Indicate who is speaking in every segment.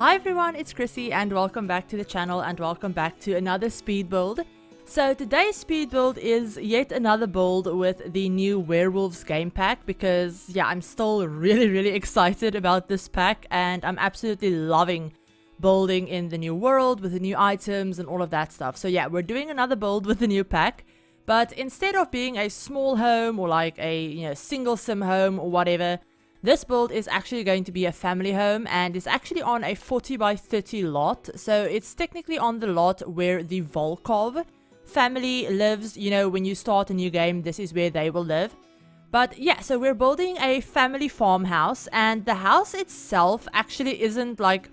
Speaker 1: Hi everyone, it's Chrissie and welcome back to the channel and welcome back to another speed build. So today's speed build is yet another build with the new Werewolves game pack because yeah, I'm still really excited about this pack and I'm absolutely loving building in the new world with the new items and all of that stuff. So yeah, we're doing another build with the new pack, but instead of being a small home or like a single sim home or whatever, this build is actually going to be a family home and it's actually on a 40 by 30 lot. So it's technically on the lot where the Volkov family lives. You know, when you start a new game, this is where they will live. But yeah, so we're building a family farmhouse and the house itself actually isn't like,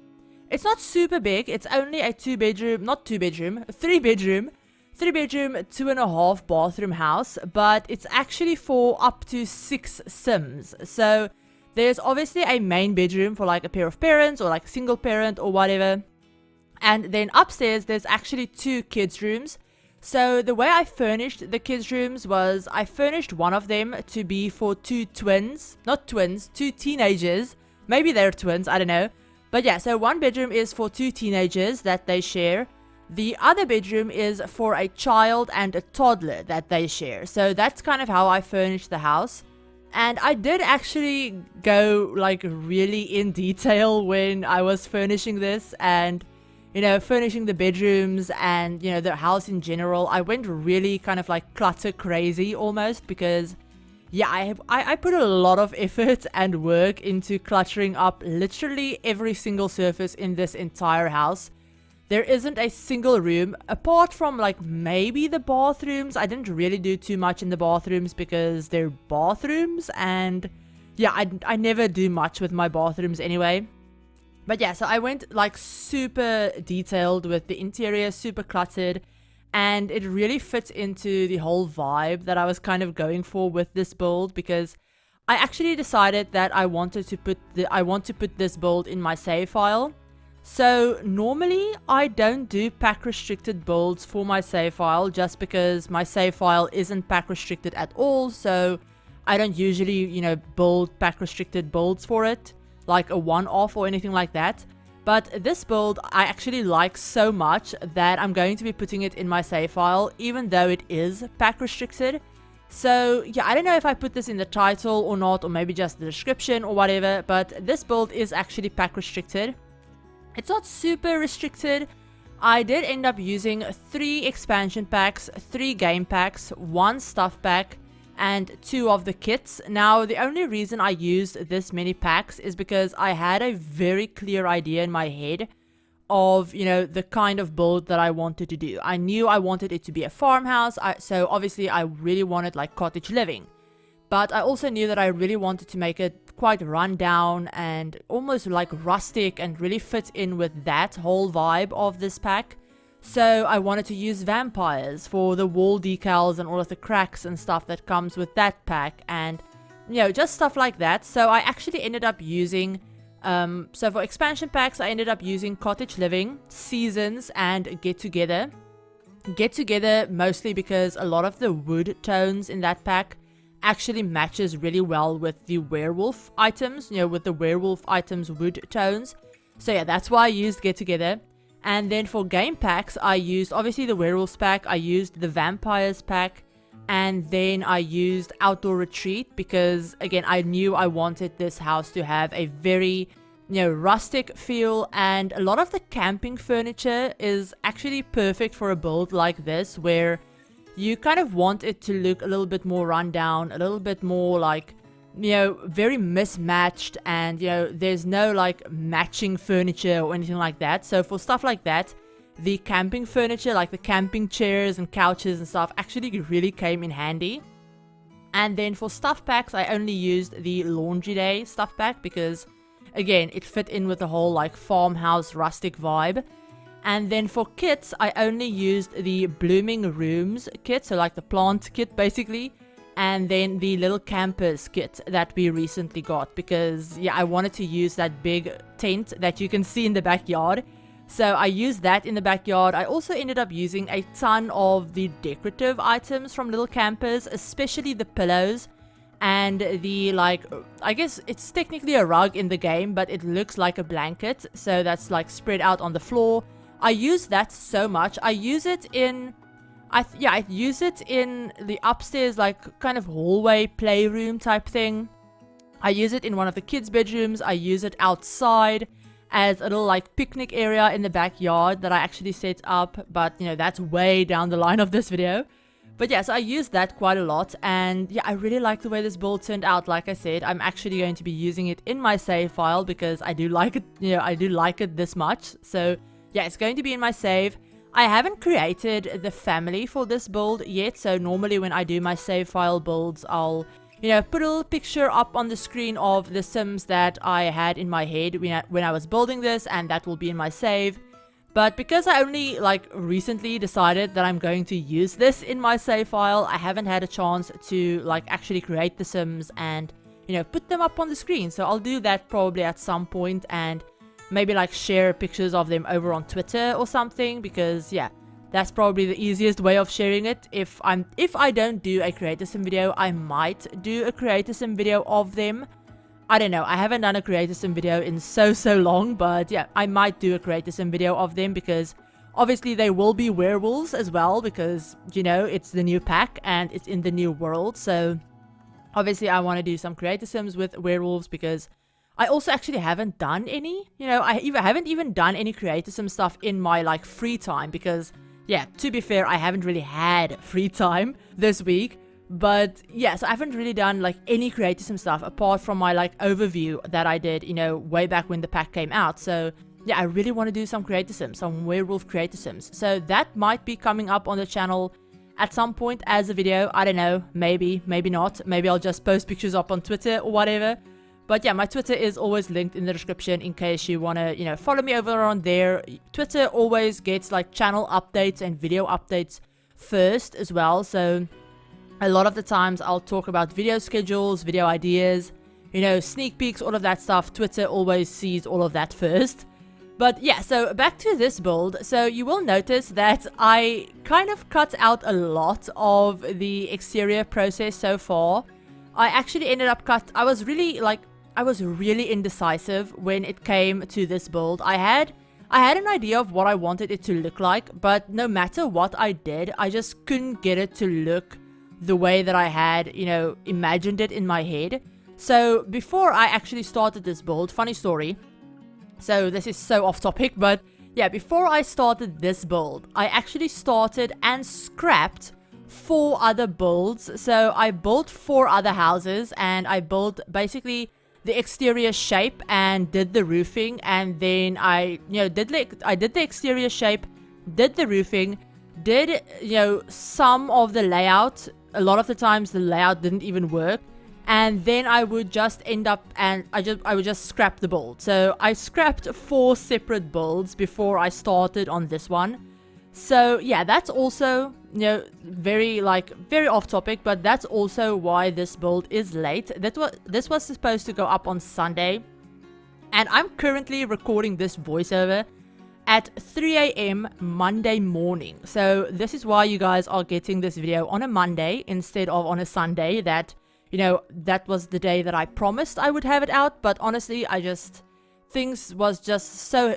Speaker 1: it's not super big. It's only a 3-bedroom, 2.5 bathroom house, but it's actually for up to 6 sims. So there's obviously a main bedroom for like a pair of parents or like a single parent or whatever. And then upstairs there's actually 2 kids rooms. So the way I furnished the kids rooms was I furnished one of them to be for 2 twins. Not twins, 2 teenagers. Maybe they're twins, I don't know. But yeah, so one bedroom is for 2 teenagers that they share. The other bedroom is for a child and a toddler that they share. So that's kind of how I furnished the house. And I did actually go like really in detail when I was furnishing this and, furnishing the bedrooms and, the house in general. I went really kind of like clutter crazy almost because, yeah, I put a lot of effort and work into cluttering up literally every single surface in this entire house. There isn't a single room, apart from like maybe the bathrooms. I didn't really do too much in the bathrooms because they're bathrooms and yeah, I never do much with my bathrooms anyway. But yeah, so I went like super detailed with the interior, super cluttered, and it really fits into the whole vibe that I was kind of going for with this build because I actually decided that I want to put this build in my save file. So normally I don't do pack restricted builds for my save file just because my save file isn't pack restricted at all. So I don't usually, build pack restricted builds for it, like a one-off or anything like that. But this build I actually like so much that I'm going to be putting it in my save file even though it is pack restricted. So yeah, I don't know if I put this in the title or not, or maybe just the description or whatever, but this build is actually pack restricted. It's not super restricted. I did end up using 3 expansion packs, 3 game packs, 1 stuff pack, and 2 of the kits. Now, the only reason I used this many packs is because I had a very clear idea in my head of, the kind of build that I wanted to do. I knew I wanted it to be a farmhouse, so obviously I really wanted like cottage living. But I also knew that I really wanted to make it quite run down and almost like rustic and really fit in with that whole vibe of this pack. So I wanted to use vampires for the wall decals and all of the cracks and stuff that comes with that pack and, just stuff like that. So I actually ended up using, so for expansion packs, I ended up using Cottage Living, Seasons, and Get Together. Get Together mostly because a lot of the wood tones in that pack actually matches really well with the werewolf items, with the werewolf items wood tones. So yeah, that's why I used Get Together. And then for game packs, I used obviously the werewolves pack, I used the vampires pack, and then I used Outdoor Retreat because again, I knew I wanted this house to have a very, rustic feel, and a lot of the camping furniture is actually perfect for a build like this where you kind of want it to look a little bit more run down, a little bit more like, very mismatched, and, there's no like matching furniture or anything like that. So for stuff like that, the camping furniture, like the camping chairs and couches and stuff, actually really came in handy. And then for stuff packs, I only used the Laundry Day stuff pack because, again, it fit in with the whole like farmhouse rustic vibe. And then for kits, I only used the Blooming Rooms kit, so like the plant kit basically, and then the little campers kit that we recently got because, yeah, I wanted to use that big tent that you can see in the backyard. So I used that in the backyard. I also ended up using a ton of the decorative items from Little Campers, especially the pillows and the like, I guess it's technically a rug in the game, but it looks like a blanket, so that's like spread out on the floor. I use that so much. I use it in I use it in the upstairs, like kind of hallway playroom type thing. I use it in one of the kids' bedrooms. I use it outside as a little like picnic area in the backyard that I actually set up, but you know, that's way down the line of this video. But yeah, so I use that quite a lot, and yeah, I really like the way this build turned out. Like I said, I'm actually going to be using it in my save file because I do like it, you know, I do like it this much. So yeah, it's going to be in my save. I haven't created the family for this build yet, so normally when I do my save file builds, I'll, you know, put a little picture up on the screen of the Sims that I had in my head when I was building this, and that will be in my save. But because I only like recently decided that I'm going to use this in my save file, I haven't had a chance to like actually create the Sims and, you know, put them up on the screen. So I'll do that probably at some point, and maybe like share pictures of them over on Twitter or something, because yeah, that's probably the easiest way of sharing it. If I don't do a Creator Sim video, I might do a Creator Sim video of them. I don't know, I haven't done a Creator Sim video in so long, but yeah, I might do a Creator Sim video of them, because obviously they will be werewolves as well, because, you know, it's the new pack and it's in the new world. So obviously I want to do some Creator Sims with werewolves, because I also actually haven't done any, you know, I haven't even done any Creator Sim stuff in my like free time, because yeah, to be fair, I haven't really had free time this week. But yeah, so I haven't really done like any Creator Sim stuff apart from my like overview that I did, you know, way back when the pack came out. So yeah, I really want to do some Creator Sims, some werewolf Creator Sims. So that might be coming up on the channel at some point as a video. I don't know, maybe not. Maybe I'll just post pictures up on Twitter or whatever. But yeah, my Twitter is always linked in the description in case you want to, you know, follow me over on there. Twitter always gets like channel updates and video updates first as well. So a lot of the times I'll talk about video schedules, video ideas, you know, sneak peeks, all of that stuff. Twitter always sees all of that first. But yeah, so back to this build. So you will notice that I kind of cut out a lot of the exterior process so far. I actually ended up I was really indecisive when it came to this build. I had an idea of what I wanted it to look like, but no matter what I did, I just couldn't get it to look the way that I had, you know, imagined it in my head. So before I actually started this build, funny story, so this is so off topic, but yeah, before I started this build, I actually started and scrapped 4 other builds. So I built 4 other houses, and I built basically the exterior shape and did the roofing, and then I did the exterior shape, did the roofing, did, you know, some of the layout. A lot of the times the layout didn't even work, and then I would just end up and I would just scrap the build. So I scrapped 4 separate builds before I started on this one. So yeah, that's also, you know, very off topic, but that's also why this build is late. This was supposed to go up on Sunday, and I'm currently recording this voiceover at 3 a.m. Monday morning. So this is why you guys are getting this video on a Monday instead of on a Sunday. That, you know, that was the day that I promised I would have it out, but honestly, things were just so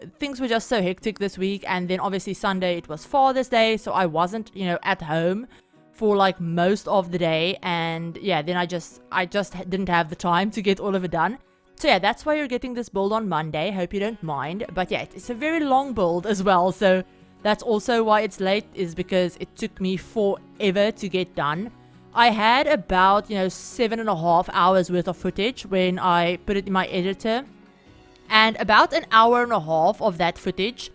Speaker 1: hectic this week, and then obviously Sunday it was Father's Day, so I wasn't, you know, at home for like most of the day, and yeah, then I just didn't have the time to get all of it done. So yeah, that's why you're getting this build on Monday. Hope you don't mind. But yeah, it's a very long build as well, so that's also why it's late, is because it took me forever to get done. I had about, you know, 7.5 hours worth of footage when I put it in my editor, and about an hour and a half of that footage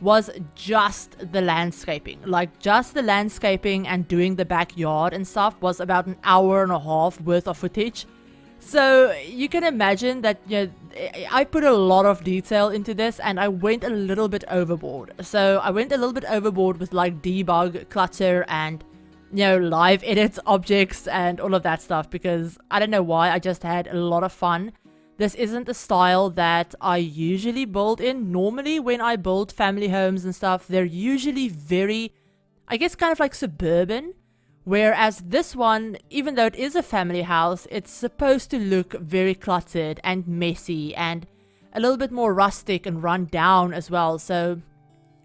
Speaker 1: was just the landscaping. Like, just the landscaping and doing the backyard and stuff was about an hour and a half worth of footage. So you can imagine that, you know, I put a lot of detail into this, and I went a little bit overboard. So I went a little bit overboard with like debug, clutter, and, you know, live edit objects and all of that stuff, because I don't know why, I just had a lot of fun. This isn't a style that I usually build in. Normally when I build family homes and stuff, they're usually very, I guess, kind of like suburban, Whereas this one, even though it is a family house, it's supposed to look very cluttered and messy and a little bit more rustic and run down as well. So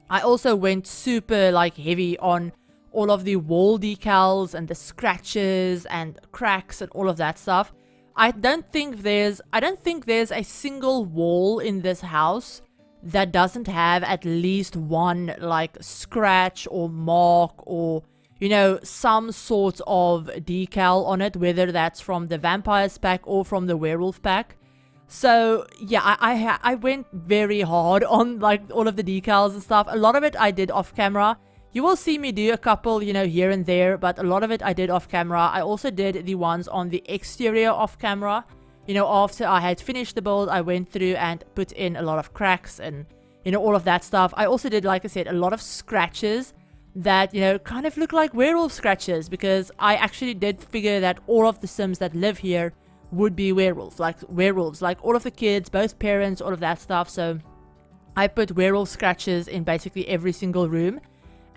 Speaker 1: I also went super like heavy on all of the wall decals and the scratches and cracks and all of that stuff. I don't think there's a single wall in this house that doesn't have at least one like scratch or mark or, you know, some sort of decal on it, whether that's from the vampires pack or from the werewolf pack. So yeah, I went very hard on like all of the decals and stuff. A lot of it I did off camera. You will see me do a couple, you know, here and there, but a lot of it I did off camera. I also did the ones on the exterior off camera. You know, after I had finished the build, I went through and put in a lot of cracks and, you know, all of that stuff. I also did, like I said, a lot of scratches that, you know, kind of look like werewolf scratches, because I actually did figure that all of the Sims that live here would be werewolves, like all of the kids, both parents, all of that stuff. So I put werewolf scratches in basically every single room.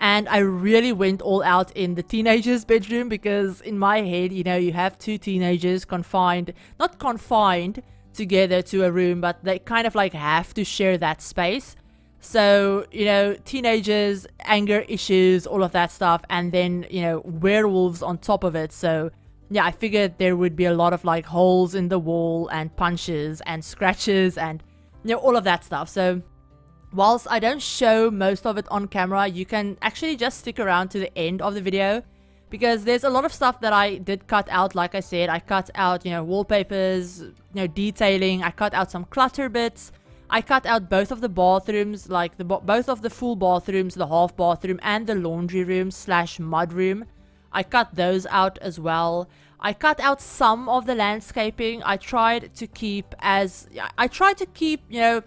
Speaker 1: And I really went all out in the teenagers' bedroom, because in my head, you know, you have two teenagers not confined together to a room, but they kind of like have to share that space. So, you know, teenagers, anger issues, all of that stuff, and then, you know, werewolves on top of it. So yeah, I figured there would be a lot of like holes in the wall and punches and scratches and, you know, all of that stuff. So whilst I don't show most of it on camera, you can actually just stick around to the end of the video, because there's a lot of stuff that I did cut out. Like I said, I cut out, you know, wallpapers, you know, detailing. I cut out some clutter bits. I cut out both of the bathrooms, like both of the full bathrooms, the half bathroom and the laundry room / mud room. I cut those out as well. I cut out some of the landscaping. I tried to keep, you know,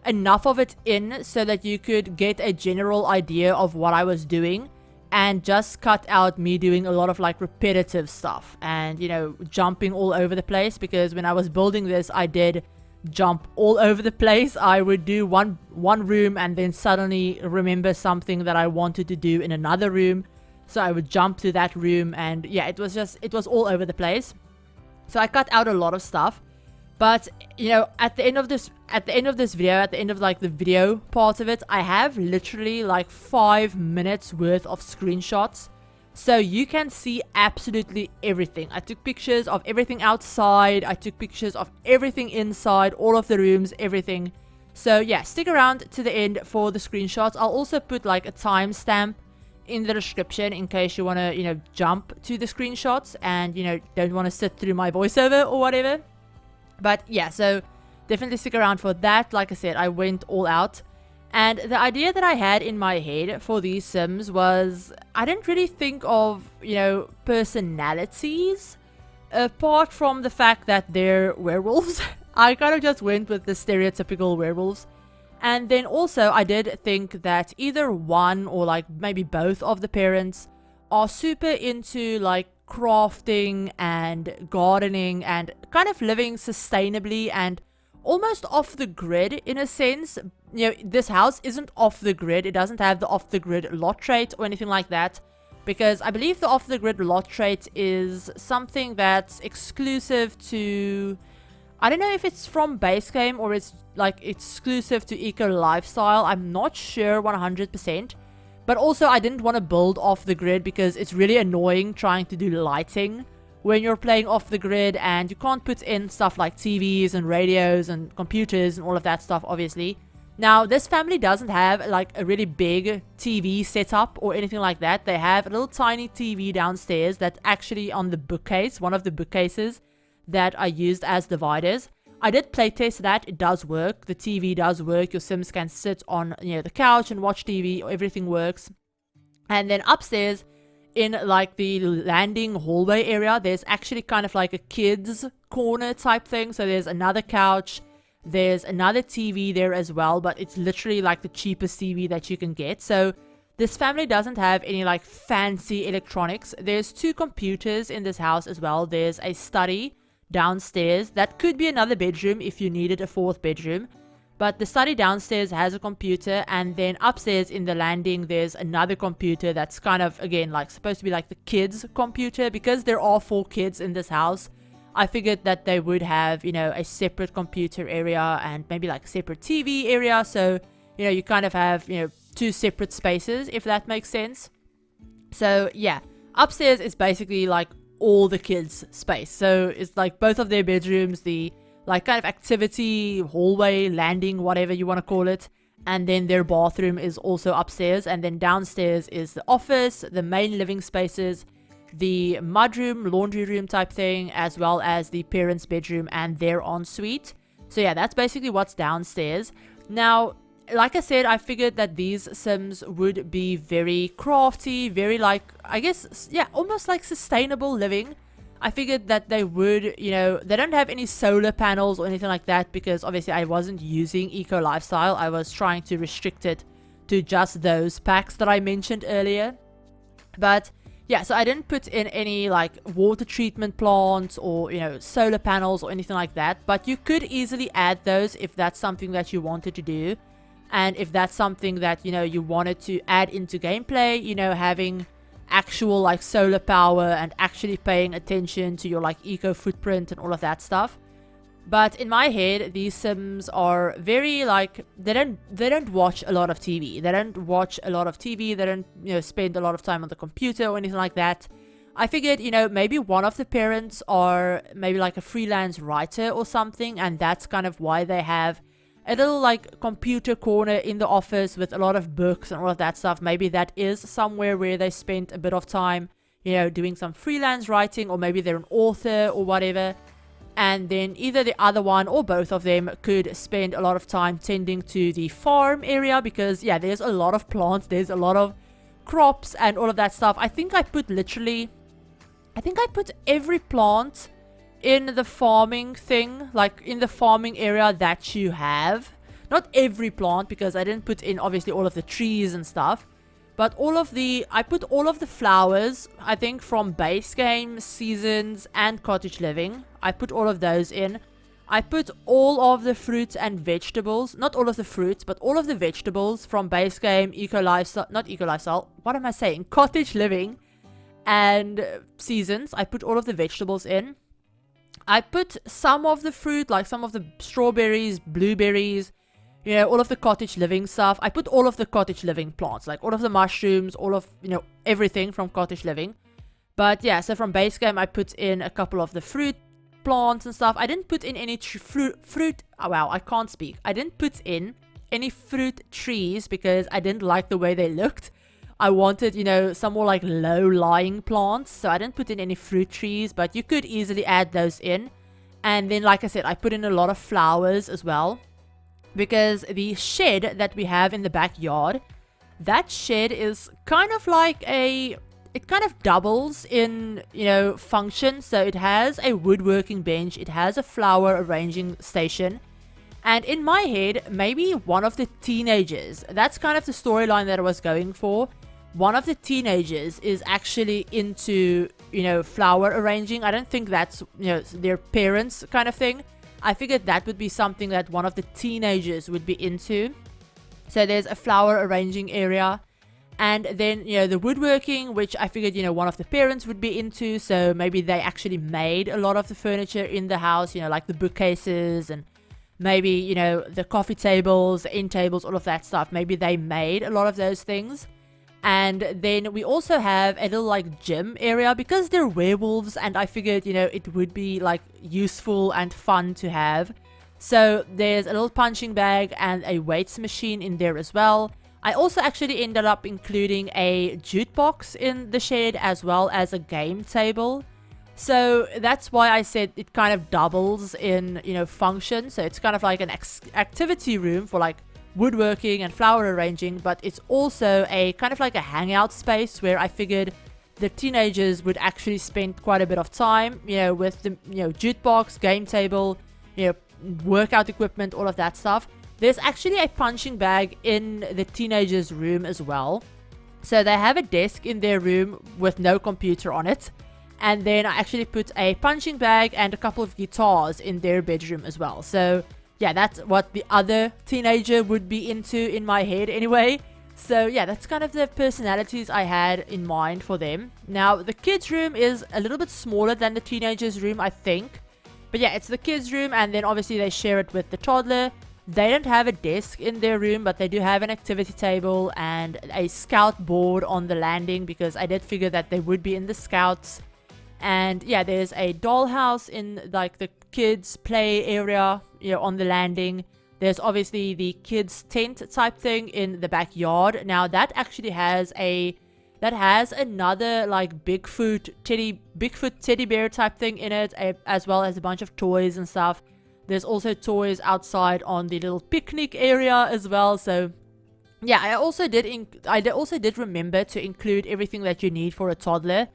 Speaker 1: enough of it in so that you could get a general idea of what I was doing, and just cut out me doing a lot of like repetitive stuff and, you know, jumping all over the place, because when I was building this, I did jump all over the place. I would do one room and then suddenly remember something that I wanted to do in another room, so I would jump to that room, and yeah, it was all over the place. So I cut out a lot of stuff. But, you know, at the end of this video, at the end of like the video part of it, I have literally like 5 minutes worth of screenshots. So you can see absolutely everything. I took pictures of everything outside. I took pictures of everything inside, all of the rooms, everything. So yeah, stick around to the end for the screenshots. I'll also put like a timestamp in the description in case you want to, you know, jump to the screenshots and, you know, don't want to sit through my voiceover or whatever. But yeah, so definitely stick around for that. Like I said, I went all out. And the idea that I had in my head for these Sims was, I didn't really think of, you know, personalities, apart from the fact that they're werewolves. I kind of just went with the stereotypical werewolves. And then also I did think that either one or like maybe both of the parents are super into like crafting and gardening and kind of living sustainably and almost off the grid in a sense. You know, this house isn't off the grid. It doesn't have the off the grid lot trait or anything like that, because I believe the off the grid lot trait is something that's exclusive to, I don't know if it's from base game or it's like exclusive to eco lifestyle. I'm not sure 100%. But also I didn't want to build off the grid because it's really annoying trying to do lighting when you're playing off the grid, and you can't put in stuff like TVs and radios and computers and all of that stuff, obviously. Now, this family doesn't have like a really big TV setup or anything like that. They have a little tiny TV downstairs that's actually on the bookcase, one of the bookcases that I used as dividers. I did playtest that. It does work. The TV does work. Your Sims can sit on, you know, the couch and watch TV. Everything works. And then upstairs in like the landing hallway area, there's actually kind of like a kids corner type thing. So there's another couch. There's another TV there as well, but it's literally like the cheapest TV that you can get. So this family doesn't have any like fancy electronics. There's 2 computers in this house as well. There's a study downstairs that could be another bedroom if you needed a 4th bedroom. But the study downstairs has a computer, and then upstairs in the landing there's another computer that's kind of, again, like supposed to be like the kids' computer. Because there are 4 kids in this house, I figured that they would have, you know, a separate computer area and maybe like a separate TV area. So, you know, you kind of have, you know, 2 separate spaces, if that makes sense. So yeah, upstairs is basically like all the kids' space. So it's like both of their bedrooms, the like kind of activity, hallway, landing, whatever you want to call it. And then their bathroom is also upstairs. And then downstairs is the office, the main living spaces, the mudroom, laundry room type thing, as well as the parents' bedroom and their ensuite. So yeah, that's basically what's downstairs. Now, like I said, I figured that these Sims would be very crafty, very like, I guess, yeah, almost like sustainable living. I figured that they would, you know, they don't have any solar panels or anything like that, because obviously I wasn't using eco lifestyle. I was trying to restrict it to just those packs that I mentioned earlier. But yeah, so I didn't put in any like water treatment plants or, you know, solar panels or anything like that. But you could easily add those if that's something that you wanted to do. And if that's something that, you know, you wanted to add into gameplay, you know, having actual like solar power and actually paying attention to your like eco footprint and all of that stuff. But in my head, these Sims are very like, they don't watch a lot of TV. They don't watch a lot of TV. They don't, you know, spend a lot of time on the computer or anything like that. I figured, you know, maybe one of the parents are maybe like a freelance writer or something, and that's kind of why they have a little like computer corner in the office with a lot of books and all of that stuff. Maybe that is somewhere where they spent a bit of time, you know, doing some freelance writing, or maybe they're an author or whatever. And then either the other one or both of them could spend a lot of time tending to the farm area, because yeah, there's a lot of plants, there's a lot of crops and all of that stuff. I think I put every plant in the farming thing, like in the farming area that you have. Not every plant, because I didn't put in obviously all of the trees and stuff, but I put all of the flowers, I think, from base game, seasons, and cottage living. I put all of those in. I put all of the fruits and vegetables, not all of the fruits, but all of the vegetables from base game, what am I saying, cottage living, and seasons. I put all of the vegetables in. I put some of the fruit, like some of the strawberries, blueberries, you know, all of the cottage living stuff. I put all of the cottage living plants, like all of the mushrooms, all of, you know, everything from cottage living. But yeah, so from base game, I put in a couple of the fruit plants and stuff. I didn't put in any fruit. Oh, wow, I can't speak. I didn't put in any fruit trees because I didn't like the way they looked. I wanted, you know, some more like low-lying plants, so I didn't put in any fruit trees, but you could easily add those in. And then, like I said, I put in a lot of flowers as well, because the shed that we have in the backyard, that shed is kind of like it kind of doubles in, you know, function. So it has a woodworking bench, it has a flower arranging station. And in my head, maybe one of the teenagers, that's kind of the storyline that I was going for. One of the teenagers is actually into, you know, flower arranging. I don't think that's, you know, their parents kind of thing. I figured that would be something that one of the teenagers would be into. So there's a flower arranging area. And then, you know, the woodworking, which I figured, you know, one of the parents would be into. So maybe they actually made a lot of the furniture in the house, you know, like the bookcases and maybe, you know, the coffee tables, the end tables, all of that stuff. Maybe they made a lot of those things. And then we also have a little like gym area because they're werewolves, and I figured, you know, it would be like useful and fun to have. So there's a little punching bag and a weights machine in there as well. I also actually ended up including a jukebox in the shed as well as a game table. So that's why I said it kind of doubles in, you know, function. So it's kind of like an activity room for like woodworking and flower arranging, but it's also a kind of like a hangout space where I figured the teenagers would actually spend quite a bit of time, you know, with the, you know, jukebox, game table, you know, workout equipment, all of that stuff. There's actually a punching bag in the teenagers' room as well. So they have a desk in their room with no computer on it. And then I actually put a punching bag and a couple of guitars in their bedroom as well. So yeah, that's what the other teenager would be into in my head anyway. So yeah, that's kind of the personalities I had in mind for them. Now, the kids' room is a little bit smaller than the teenagers' room, I think. But yeah, it's the kids' room, and then obviously they share it with the toddler. They don't have a desk in their room, but they do have an activity table and a scout board on the landing, because I did figure that they would be in the scouts. And yeah, there's a dollhouse in like the kids' play area, you know, on the landing. There's obviously the kids' tent type thing in the backyard. Now that actually has another like Bigfoot teddy bear type thing in it, as well as a bunch of toys and stuff. There's also toys outside on the little picnic area as well. So yeah, I also did remember to include everything that you need for a toddler.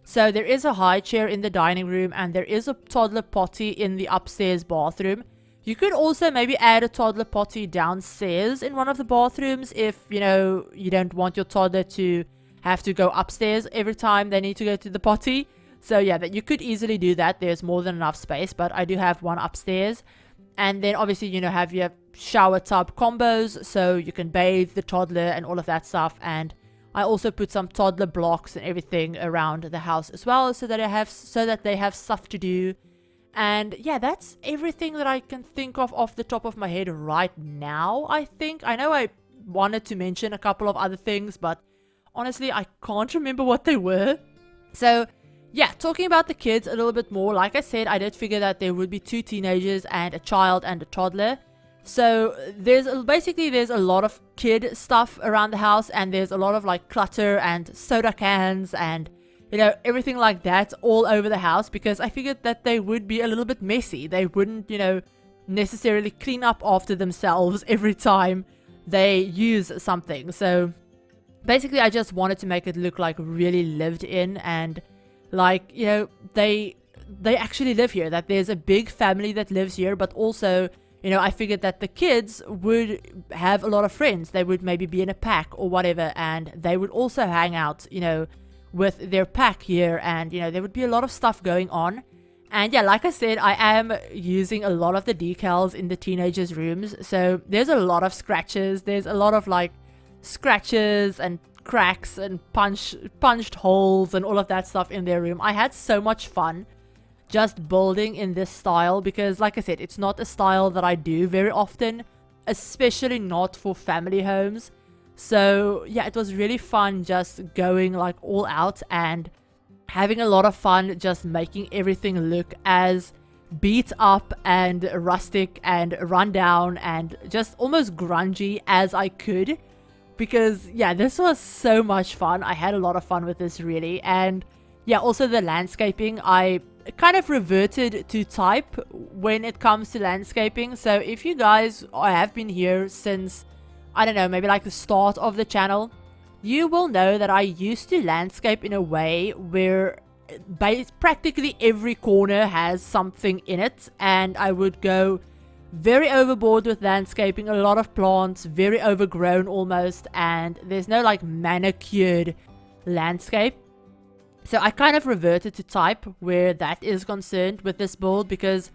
Speaker 1: So there is a high chair in the dining room, and there is a toddler potty in the upstairs bathroom. You could also maybe add a toddler potty downstairs in one of the bathrooms if, you know, you don't want your toddler to have to go upstairs every time they need to go to the potty. So yeah, that you could easily do that. There's more than enough space, but I do have one upstairs. And then obviously, you know, have your shower tub combos so you can bathe the toddler and all of that stuff. And I also put some toddler blocks and everything around the house as well, so that they have stuff to do. And yeah, that's everything that I can think of off the top of my head right now, I think. I know I wanted to mention a couple of other things, but honestly, I can't remember what they were. So yeah, talking about the kids a little bit more, like I said, I did figure that there would be 2 teenagers and a child and a toddler. So there's a lot of kid stuff around the house, and there's a lot of like clutter and soda cans and, you know, everything like that all over the house, because I figured that they would be a little bit messy. They wouldn't, you know, necessarily clean up after themselves every time they use something. So basically, I just wanted to make it look like really lived in, and like, you know, they actually live here, that there's a big family that lives here. But also, you know, I figured that the kids would have a lot of friends. They would maybe be in a pack or whatever, and they would also hang out, you know, with their pack here, and, you know, there would be a lot of stuff going on. And yeah, like I said, I am using a lot of the decals in the teenagers' rooms, so there's a lot of scratches. There's a lot of like scratches and cracks and punched holes and all of that stuff in their room. I had so much fun just building in this style, because like I said, it's not a style that I do very often, especially not for family homes. So yeah, it was really fun just going like all out and having a lot of fun just making everything look as beat up and rustic and run down and just almost grungy as I could. Because yeah, this was so much fun. I had a lot of fun with this, really. And yeah, also the landscaping, I kind of reverted to type when it comes to landscaping. So if you guys have been here since, I don't know, maybe like the start of the channel, you will know that I used to landscape in a way where practically every corner has something in it, and I would go very overboard with landscaping, a lot of plants, very overgrown almost, and there's no like manicured landscape. So I kind of reverted to type where that is concerned with this build, because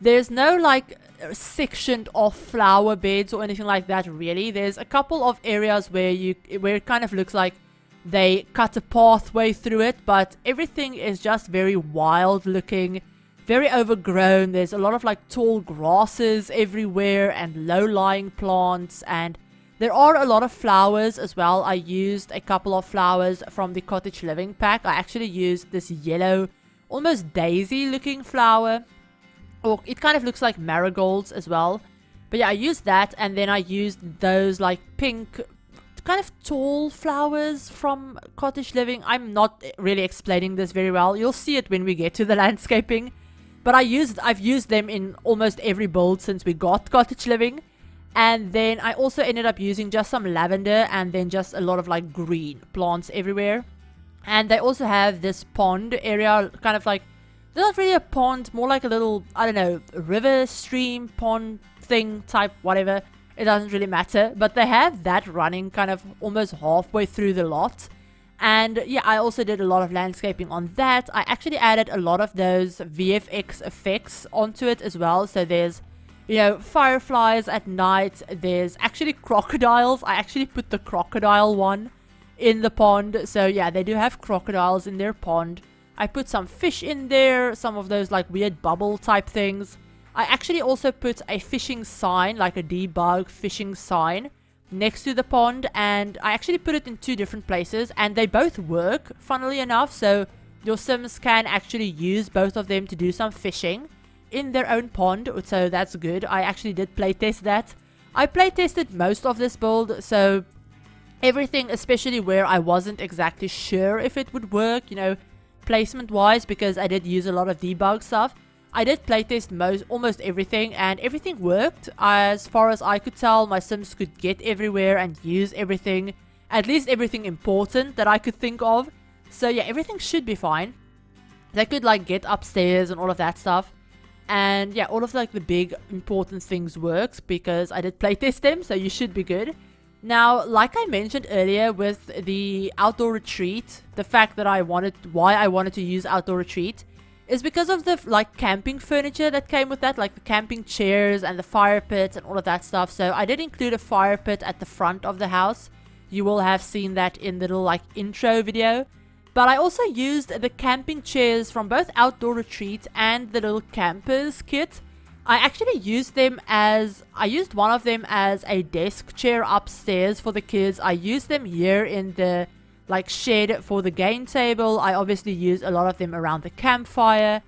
Speaker 1: there's no like sectioned off flower beds or anything like that really. There's a couple of areas where it kind of looks like they cut a pathway through it, but everything is just very wild looking, very overgrown. There's a lot of like tall grasses everywhere and low-lying plants, and there are a lot of flowers as well. I used a couple of flowers from the cottage living pack. I actually used this yellow, almost daisy looking flower, or it kind of looks like marigolds as well. But yeah, I used that, and then I used those like pink kind of tall flowers from cottage living. I'm not really explaining this very well. You'll see it when we get to the landscaping. But I've used them in almost every build since we got cottage living. And then I also ended up using just some lavender, and then just a lot of like green plants everywhere. And they also have this pond area, kind of like, not really a pond, more like a little, I don't know, river, stream, pond thing type, whatever. It doesn't really matter. But they have that running kind of almost halfway through the lot. And yeah, I also did a lot of landscaping on that. I actually added a lot of those VFX effects onto it as well. So there's you know, fireflies at night. There's actually crocodiles. I actually put the crocodile one in the pond. So yeah, they do have crocodiles in their pond. I put some fish in there, some of those like weird bubble type things. I actually also put a fishing sign, like a debug fishing sign, next to the pond, and I actually put it in 2 different places, and they both work, funnily enough, so your Sims can actually use both of them to do some fishing in their own pond, so that's good. I actually did playtest that. I playtested most of this build, so everything, especially where I wasn't exactly sure if it would work, you know, placement wise, because I did use a lot of debug stuff. I did playtest almost everything, and everything worked. As far as I could tell, my Sims could get everywhere and use everything, at least everything important that I could think of. So yeah, everything should be fine. They could like get upstairs and all of that stuff. And yeah, all of like the big important things works because I did playtest them, so you should be good. Now, like I mentioned earlier with the outdoor retreat, the fact that why I wanted to use outdoor retreat is because of the like camping furniture that came with that, like the camping chairs and the fire pit and all of that stuff. So I did include a fire pit at the front of the house. You will have seen that in the little like intro video. But I also used the camping chairs from both Outdoor Retreat and the little campers kit. I actually used them as, I used one of them as a desk chair upstairs for the kids. I used them here in the like shed for the game table. I obviously used a lot of them around the campfire.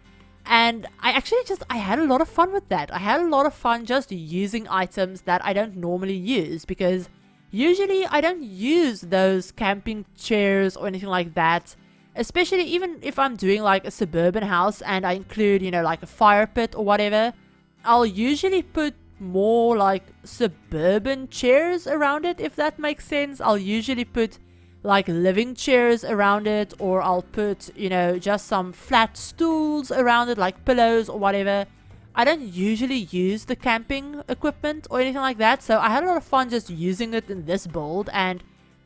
Speaker 1: And I had a lot of fun with that. I had a lot of fun just using items that I don't normally use, because usually I don't use those camping chairs or anything like that. Especially even if I'm doing like a suburban house and I include, you know, like a fire pit or whatever, I'll usually put more like suburban chairs around it, if that makes sense. I'll usually put like living chairs around it, or I'll put, you know, just some flat stools around it, like pillows or whatever. I don't usually use the camping equipment or anything like that, so I had a lot of fun just using it in this build, and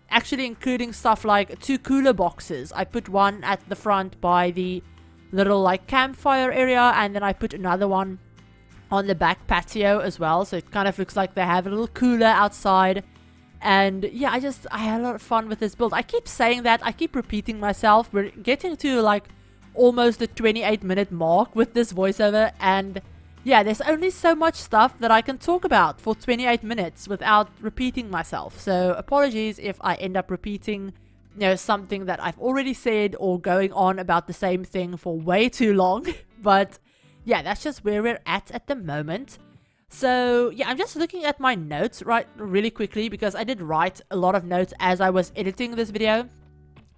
Speaker 1: actually including stuff like 2 cooler boxes. I put one at the front by the little like campfire area, and then I put another one on the back patio as well, so it kind of looks like they have a little cooler outside. And yeah, I had a lot of fun with this build. I keep saying that, I keep repeating myself. We're getting to like almost the 28-minute mark with this voiceover, and yeah, there's only so much stuff that I can talk about for 28 minutes without repeating myself. So apologies if I end up repeating, you know, something that I've already said, or going on about the same thing for way too long. But yeah, that's just where we're at the moment. So yeah, I'm just looking at my notes really quickly, because I did write a lot of notes as I was editing this video.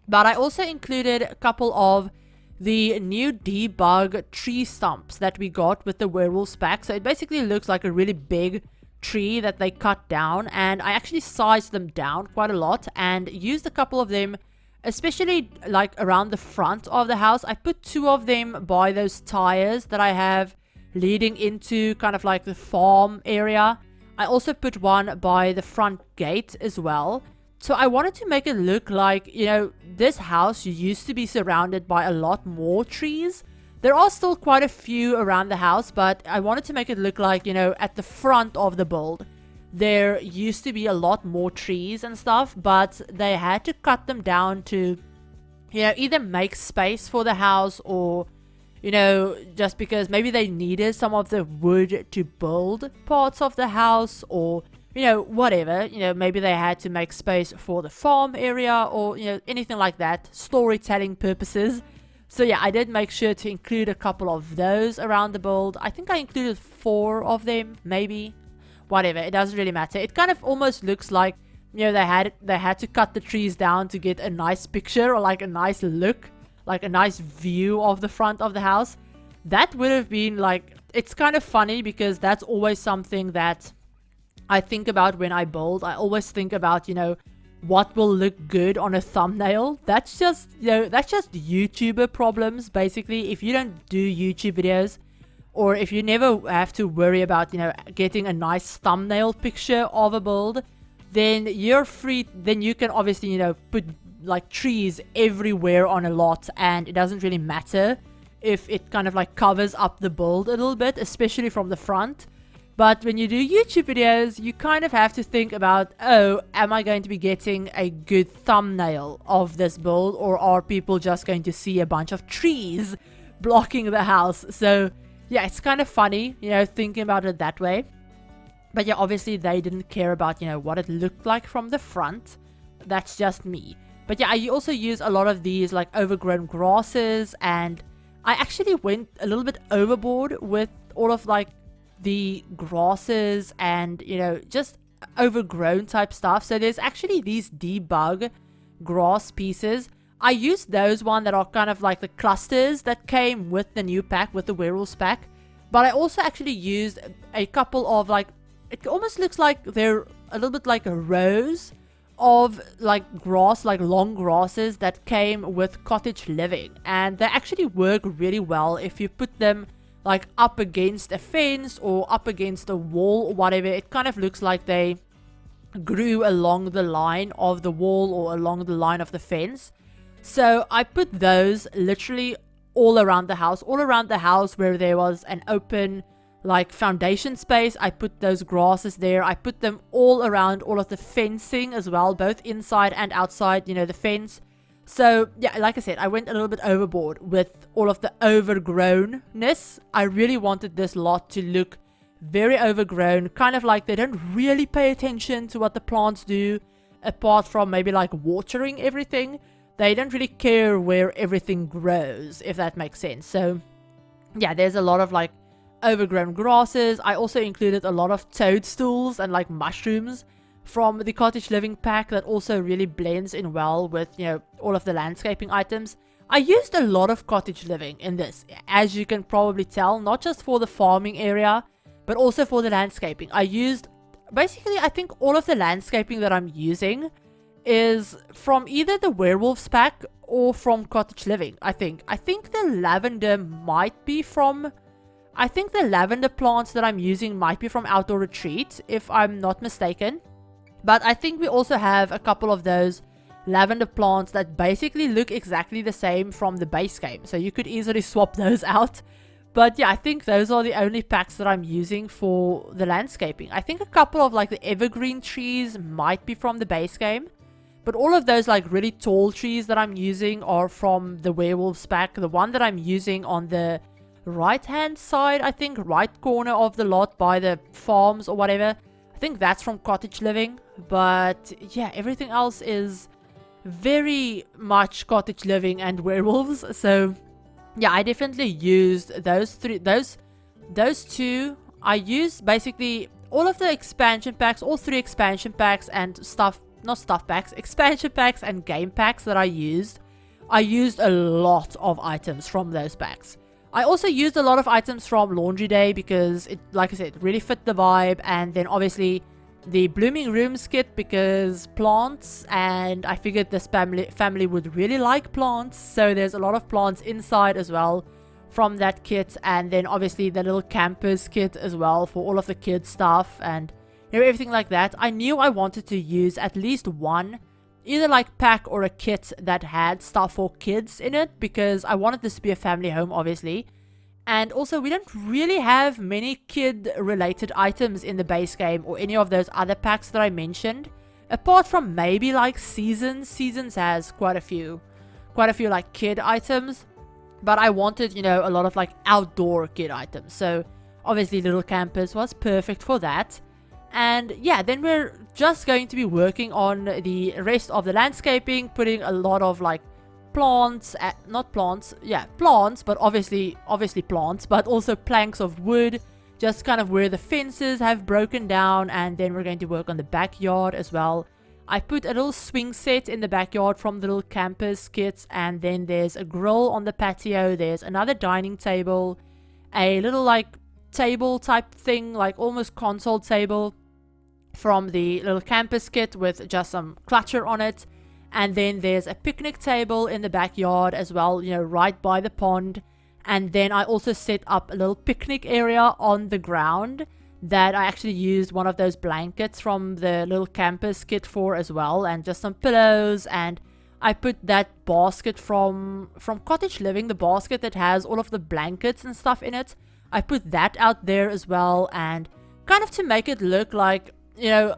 Speaker 1: But I also included a couple of the new debug tree stumps that we got with the Werewolves pack. So it basically looks like a really big tree that they cut down, and I actually sized them down quite a lot and used a couple of them, especially like around the front of the house. I put 2 of them by those tires that I have leading into kind of like the farm area. I also put one by the front gate as well. So I wanted to make it look like, you know, this house used to be surrounded by a lot more trees. There are still quite a few around the house, but I wanted to make it look like, you know, at the front of the build, there used to be a lot more trees and stuff, but they had to cut them down to, you know, either make space for the house, or, you know, just because maybe they needed some of the wood to build parts of the house, or, you know, whatever. You know, maybe they had to make space for the farm area, or, you know, anything like that, storytelling purposes. So yeah, I did make sure to include a couple of those around the build. I think I included 4 of them, maybe. Whatever, it doesn't really matter. It kind of almost looks like, you know, they had to cut the trees down to get a nice picture, or like a nice look, like a nice view of the front of the house. That would have been like, it's kind of funny because that's always something that I think about when I build. I always think about, you know, what will look good on a thumbnail. That's just, you know, that's just YouTuber problems, basically. If you don't do YouTube videos, or if you never have to worry about, you know, getting a nice thumbnail picture of a build, then you're free, then you can obviously, you know, put like trees everywhere on a lot, and it doesn't really matter if it kind of like covers up the build a little bit, especially from the front. But when you do YouTube videos, you kind of have to think about, oh, am I going to be getting a good thumbnail of this build, or are people just going to see a bunch of trees blocking the house? So yeah, it's kind of funny, you know, thinking about it that way. But yeah, obviously they didn't care about, you know, what it looked like from the front. That's just me. But yeah, I also use a lot of these like overgrown grasses, and I actually went a little bit overboard with all of like the grasses and, you know, just overgrown type stuff. So there's actually these debug grass pieces. I used those one that are kind of like the clusters that came with the new pack, with the Werewolves pack. But I also actually used a couple of like, it almost looks like they're a little bit like a rows of like grass, like long grasses that came with cottage living, and they actually work really well if you put them like up against a fence or up against a wall or whatever. It kind of looks like they grew along the line of the wall or along the line of the fence. So I put those literally all around the house where there was an open like foundation space. I put those grasses there. I put them all around all of the fencing as well, both inside and outside, you know, the fence. So yeah, like I said, I went a little bit overboard with all of the overgrownness. I really wanted this lot to look very overgrown, kind of like they don't really pay attention to what the plants do, apart from maybe like watering everything. They don't really care where everything grows, if that makes sense. So yeah, there's a lot of like overgrown grasses. I also included a lot of toadstools and like mushrooms from the cottage living pack that also really blends in well with, you know, all of the landscaping items. I used a lot of cottage living in this, as you can probably tell, not just for the farming area, but also for the landscaping. I used, basically, I think all of the landscaping that I'm using is from either the Werewolves pack or from cottage living, I think. I think the lavender might be from, I think the lavender plants that I'm using might be from Outdoor Retreat, if I'm not mistaken. But I think we also have a couple of those lavender plants that basically look exactly the same from the base game. So you could easily swap those out. But yeah, I think those are the only packs that I'm using for the landscaping. I think a couple of like the evergreen trees might be from the base game. But all of those like really tall trees that I'm using are from the Werewolves pack. The one that I'm using on the right hand side, I think, right corner of the lot by the farms or whatever, I think that's from cottage living. But yeah, everything else is very much cottage living and werewolves. So yeah, I definitely used those two. I used basically all of the expansion packs, all 3 expansion packs and expansion packs and game packs that I used. I used a lot of items from those packs. I also used a lot of items from Laundry Day because it, like I said, really fit the vibe. And then obviously the Blooming Rooms kit because plants, and I figured this family would really like plants. So there's a lot of plants inside as well from that kit. And then obviously the little campers kit as well for all of the kids stuff and, you know, everything like that. I knew I wanted to use at least one, either like pack or a kit that had stuff for kids in it, because I wanted this to be a family home, obviously. And also, we don't really have many kid-related items in the base game or any of those other packs that I mentioned, apart from maybe like Seasons. Seasons has quite a few like kid items, but I wanted, you know, a lot of like outdoor kid items. So obviously, Little Campers was perfect for that. And yeah, then we're just going to be working on the rest of the landscaping, putting a lot of like plants, plants, but obviously plants, but also planks of wood, just kind of where the fences have broken down. And then we're going to work on the backyard as well. I put a little swing set in the backyard from the Little Campers kits, and then there's a grill on the patio, there's another dining table, a little like table type thing, like almost console table from the Little Campers kit with just some clutter on it. And then there's a picnic table in the backyard as well, you know, right by the pond. And then I also set up a little picnic area on the ground that I actually used one of those blankets from the Little Campers kit for as well, and just some pillows. And I put that basket from Cottage Living, the basket that has all of the blankets and stuff in it. I put that out there as well, and kind of to make it look like, you know,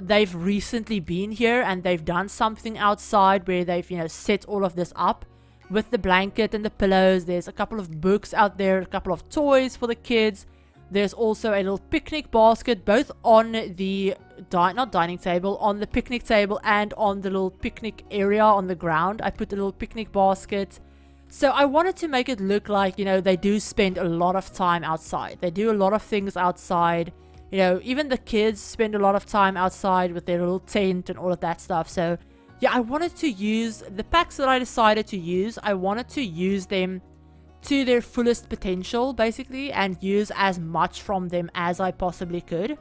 Speaker 1: they've recently been here and they've done something outside where they've, you know, set all of this up with the blanket and the pillows. There's a couple of books out there, a couple of toys for the kids. There's also a little picnic basket, both on the not dining table, on the picnic table and on the little picnic area on the ground. I put a little picnic basket. So I wanted to make it look like, you know, they do spend a lot of time outside. They do a lot of things outside. You know, even the kids spend a lot of time outside with their little tent and all of that stuff. So yeah, I wanted to use the packs that I decided to use. I wanted to use them to their fullest potential, basically, and use as much from them as I possibly could.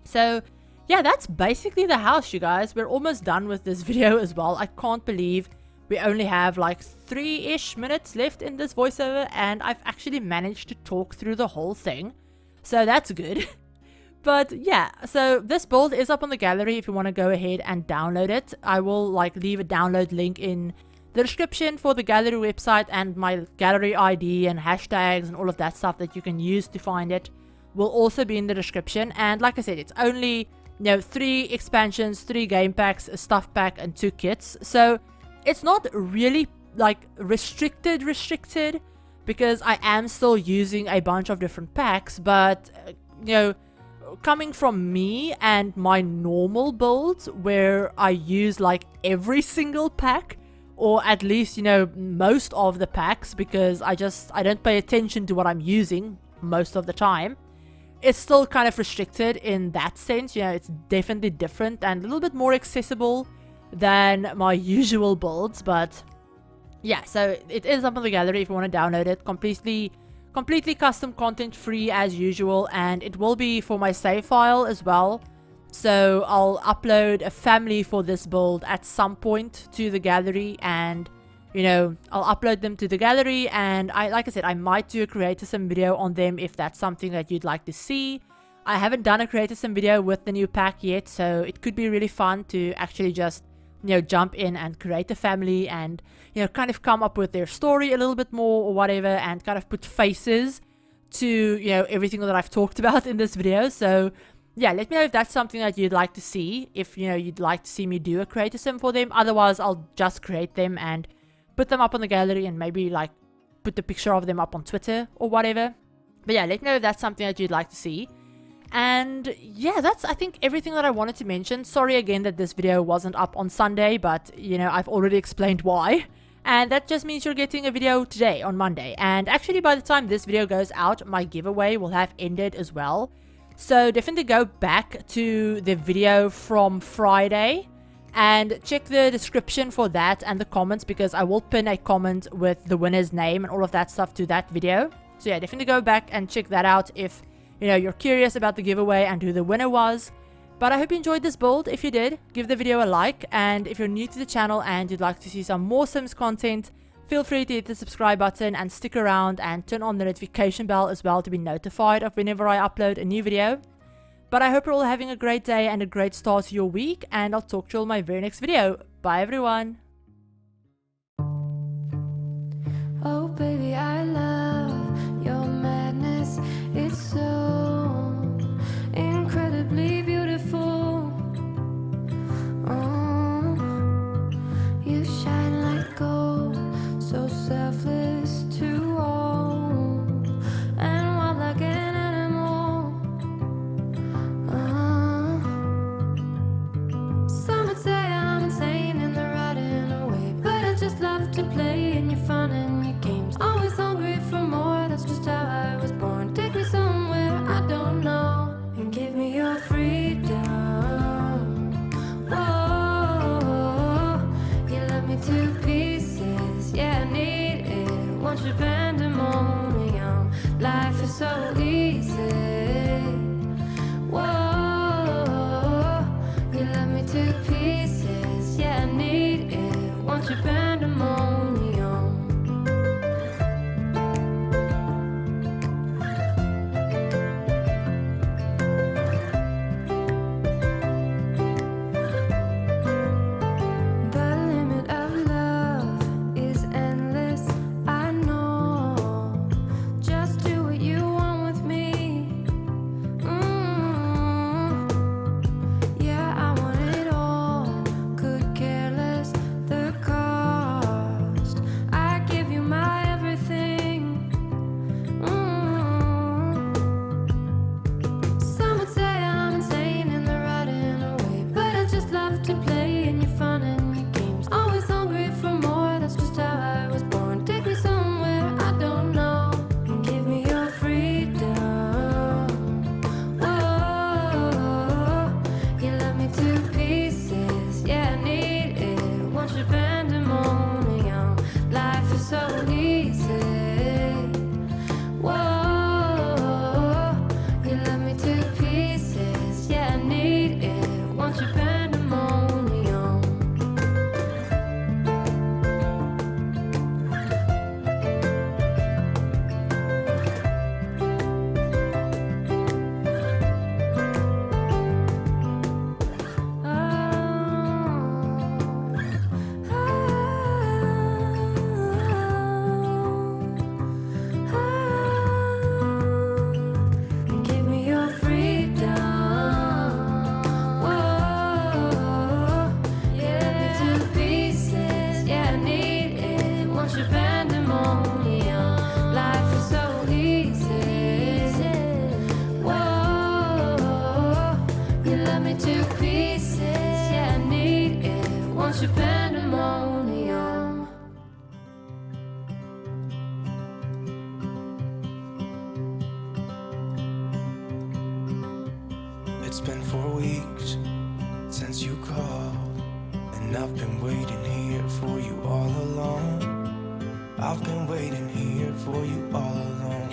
Speaker 1: So yeah, that's basically the house, you guys. We're almost done with this video as well. I can't believe we only have like 3-ish minutes left in this voiceover, and I've actually managed to talk through the whole thing. So that's good. But yeah, so this build is up on the gallery if you want to go ahead and download it. I will like leave a download link in the description for the gallery website, and my gallery ID and hashtags and all of that stuff that you can use to find it will also be in the description. And like I said, it's only, you know, 3 expansions, 3 game packs, a stuff pack and 2 kits. So it's not really like restricted because I am still using a bunch of different packs. But you know, coming from me and my normal builds where I use like every single pack, or at least, you know, most of the packs, because I don't pay attention to what I'm using most of the time, it's still kind of restricted in that sense. You know, it's definitely different and a little bit more accessible than my usual builds. But yeah, so it is up on the gallery if you want to download it. Completely custom content, free as usual, and it will be for my save file as well. So I'll upload a family for this build at some point to the gallery, and you know, I'll upload them to the gallery, and like I said, I might do a creator sim video on them if that's something that you'd like to see. I haven't done a creator sim video with the new pack yet, so it could be really fun to actually just, you know, jump in and create a family and, you know, kind of come up with their story a little bit more or whatever, and kind of put faces to, you know, everything that I've talked about in this video. So yeah, let me know if that's something that you'd like to see, if, you know, you'd like to see me do a creator sim for them. Otherwise, I'll just create them and put them up on the gallery, and maybe like put the picture of them up on Twitter or whatever. But yeah, let me know if that's something that you'd like to see. And yeah, that's, I think, everything that I wanted to mention. Sorry again that this video wasn't up on Sunday, but you know, I've already explained why. And that just means you're getting a video today on Monday. And actually, by the time this video goes out, my giveaway will have ended as well. So definitely go back to the video from Friday and check the description for that and the comments, because I will pin a comment with the winner's name and all of that stuff to that video. So yeah, definitely go back and check that out if, you know, you're curious about the giveaway and who the winner was. But I hope you enjoyed this build. If you did, give the video a like, and if you're new to the channel and you'd like to see some more Sims content, feel free to hit the subscribe button and stick around and turn on the notification bell as well to be notified of whenever I upload a new video. But I hope you're all having a great day and a great start to your week, and I'll talk to you all in my very next video. Bye everyone!
Speaker 2: Oh baby, I love your madness. It's so incredibly beautiful. Oh, you shine like gold, so selfless to all, and wild like an animal. Some would say I'm insane in the right in a way, but I just love to play in your fun and your games. Always hungry for more, that's just how I was born. Take me somewhere I don't know, and give me your freedom. Whoa, you love me to pieces, yeah, I need it. Want your pandemonium, life is so easy. Whoa, you love me to pieces, yeah, I need it. Want your pandemonium. The limit of love is endless, I know. Just do what you want with me. pandemonium. Life is so easy. Whoa, you love me to pieces. Yeah, I need it. Want your pandemonium.
Speaker 3: It's been 4 weeks since you called, and I've been waiting here for you all along. I've been waiting here for you all along.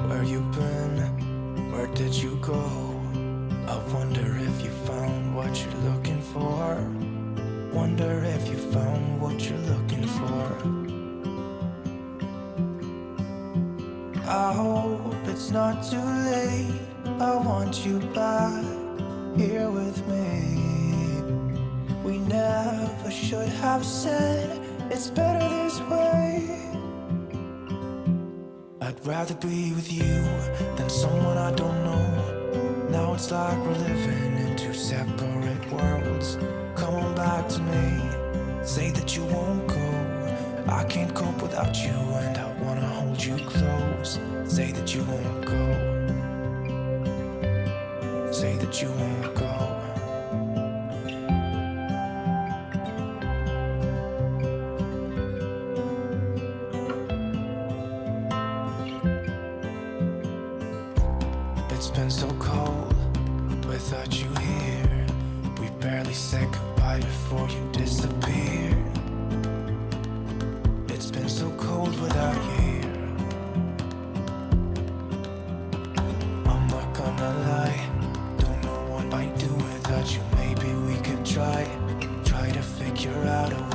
Speaker 3: Where you been? Where did you go? I wonder if you found what you're looking for. Wonder if you found what you're looking for. I hope it's not too late. I want you back here with me. We never should have said it's better this way. I'd rather be with you than someone I don't know. Now it's like we're living in two separate worlds. Come on back to me. Say that you won't go. I can't cope without you, and I wanna hold you close. Say that you won't go. Say that you won't go. It's been so cold without you here. We barely said goodbye before you disappeared. It's been so cold without you here. I'm not gonna lie, don't know what I'd do without you. Maybe we could try to figure out a way